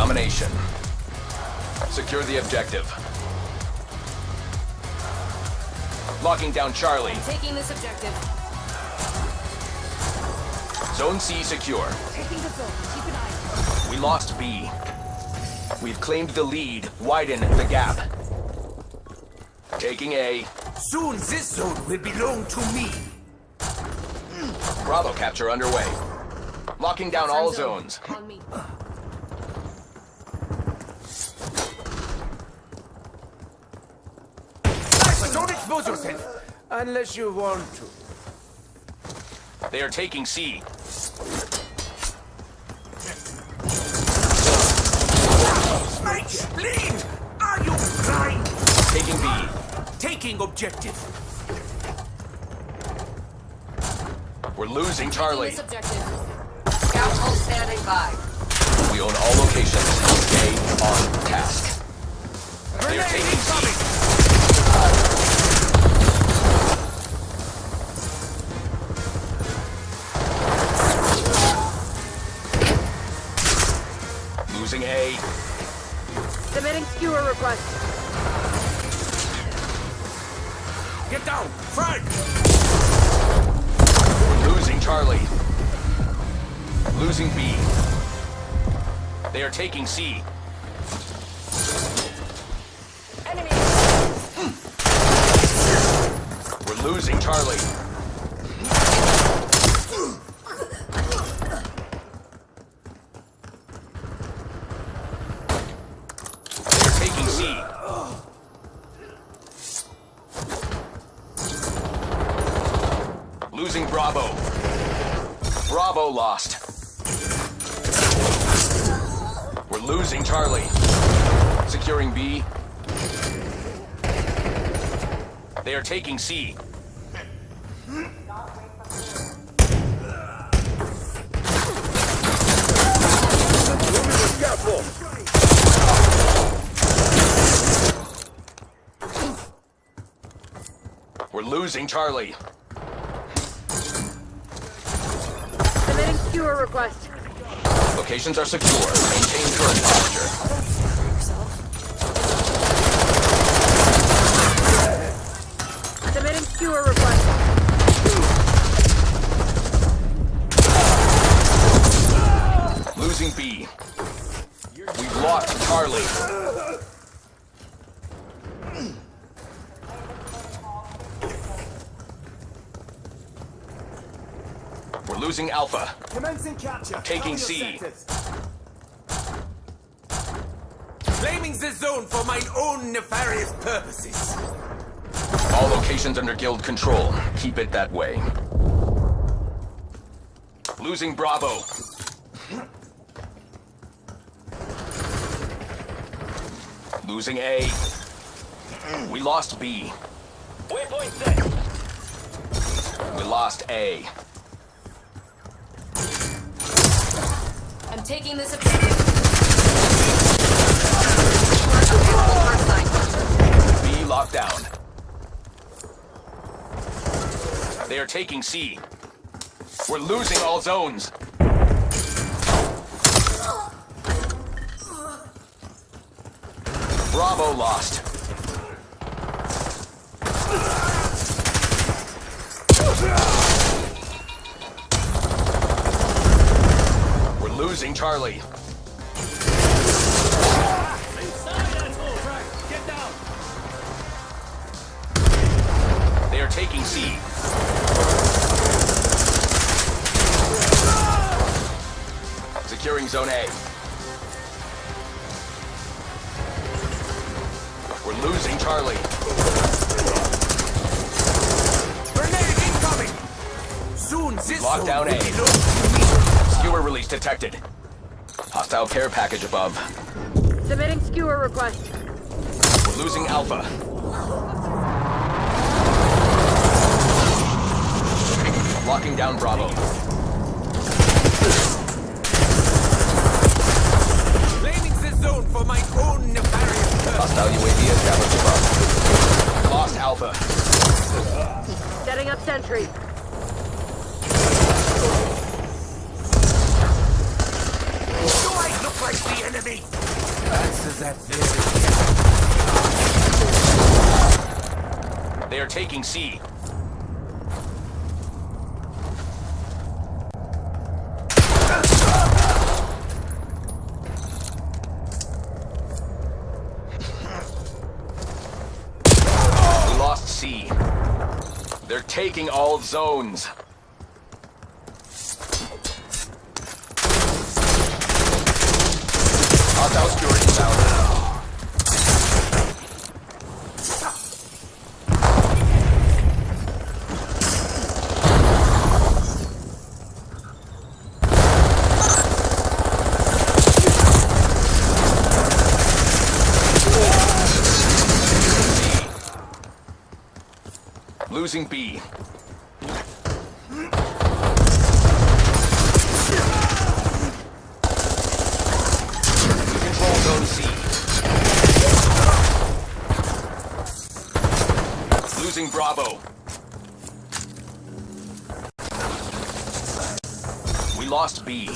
Domination. Secure the objective. Locking down Charlie. Taking this objective. Zone C secure. Taking the zone. Keep an eye. We lost B. We've claimed the lead. Widen the gap. Taking A. Soon this zone will belong to me. Bravo capture underway. Locking down all zones. On me. Don't expose yourself unless you want to. They are taking C. My spleen! Are you blind? Taking B. Taking objective. We're losing Charlie. Taking this objective. Scout hull standing by. We own all locations. Stay on task. They are taking C. Losing A. Submitting skewer request. Get down! Front! We're losing Charlie. Losing B. They are taking C. Enemy. We're losing Charlie. They're taking C. Losing Bravo. Bravo lost. We're losing Charlie. Securing B. They are taking C. We're losing Charlie. Submitting skewer request. Locations are secure. Maintain current posture. Submitting skewer request. Losing B. We've lost Charlie. We're losing Alpha. Commencing capture. Taking C. Claiming the zone for my own nefarious purposes. All locations under guild control. Keep it that way. Losing Bravo. Losing A. We lost B. Waypoint set. We lost A. I'm taking this objective. B locked down. They are taking C. We're losing all zones. Bravo lost. We're losing Charlie. Get down. They are taking C. Securing Zone A. We're losing Charlie. Grenade incoming! Soon this Lock zone down will A. belong to me. Skewer release detected. Hostile care package above. Submitting skewer request. We're losing Alpha. Locking down Bravo. Claiming the zone for my own nefarious purposes. Hostile UAV established above. Lost Alpha. Setting up sentry. Do I look like the enemy? Answer that very They are taking C. We lost C. They're taking all zones. Hostile skewer inbound. Losing B. Control zone C. Losing Bravo. We lost B.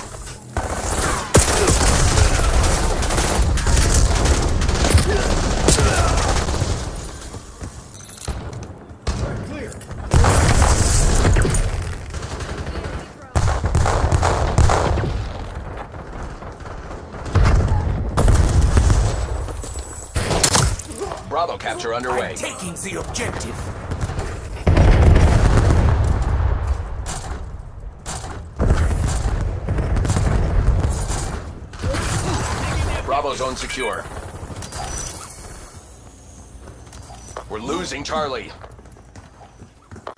Bravo capture underway. I'm taking the objective. Bravo zone secure. We're losing Charlie.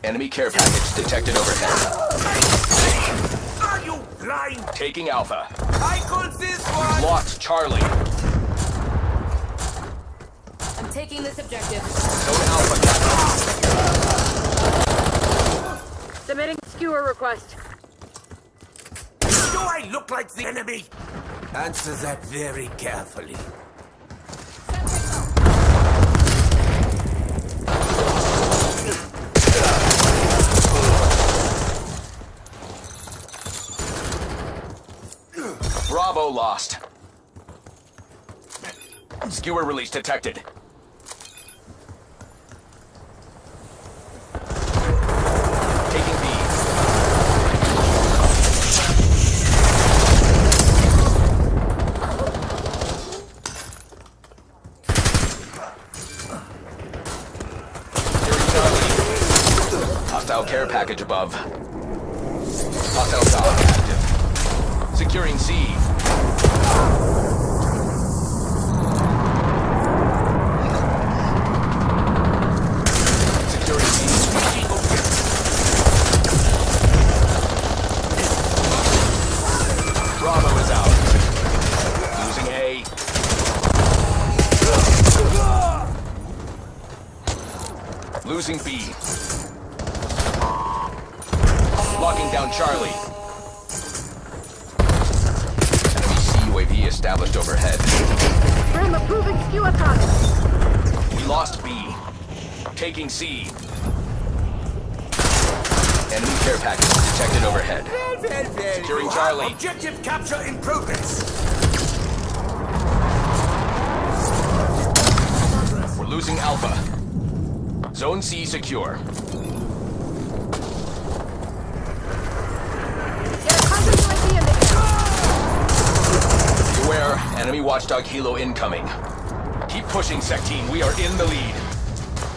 Enemy care package detected overhead. Are you blind? Taking Alpha. I call this one. Lost Charlie. I'm taking this objective. Zone Alpha captured. Submitting skewer request. Do I look like the enemy? Answer that very carefully. Bravo lost. Skewer release detected. Taking B. Securing Charlie. Hostile care package above. Hostile dog active. Securing C. Securing C. Bravo is out. Losing A. Losing B. Locking down Charlie. Enemy C UAV established overhead. Grim approving skewer target. We lost B. Taking C. Enemy care package detected overhead. Securing Charlie. Objective capture in progress. We're losing Alpha. Zone C secure. There's hunter UAV in the air. Beware, enemy watchdog helo incoming. Keep pushing, Sec-Team. We are in the lead.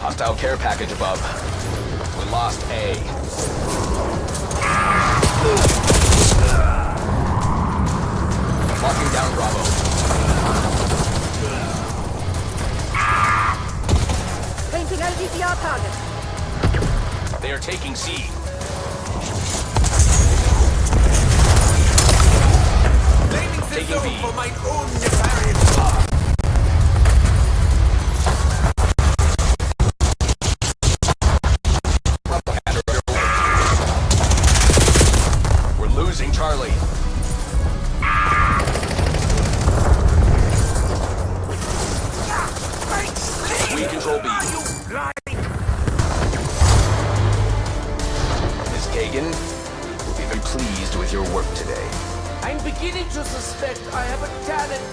Hostile care package above. We lost A. Locking down Bravo. Painting LGCR target. They are taking C. Blaming the Taking zone B. for my own nefarious plot. We're losing Charlie. We control B. Are you blind? Miss Kagan will be very pleased with your work today. I'm beginning to suspect I have a talent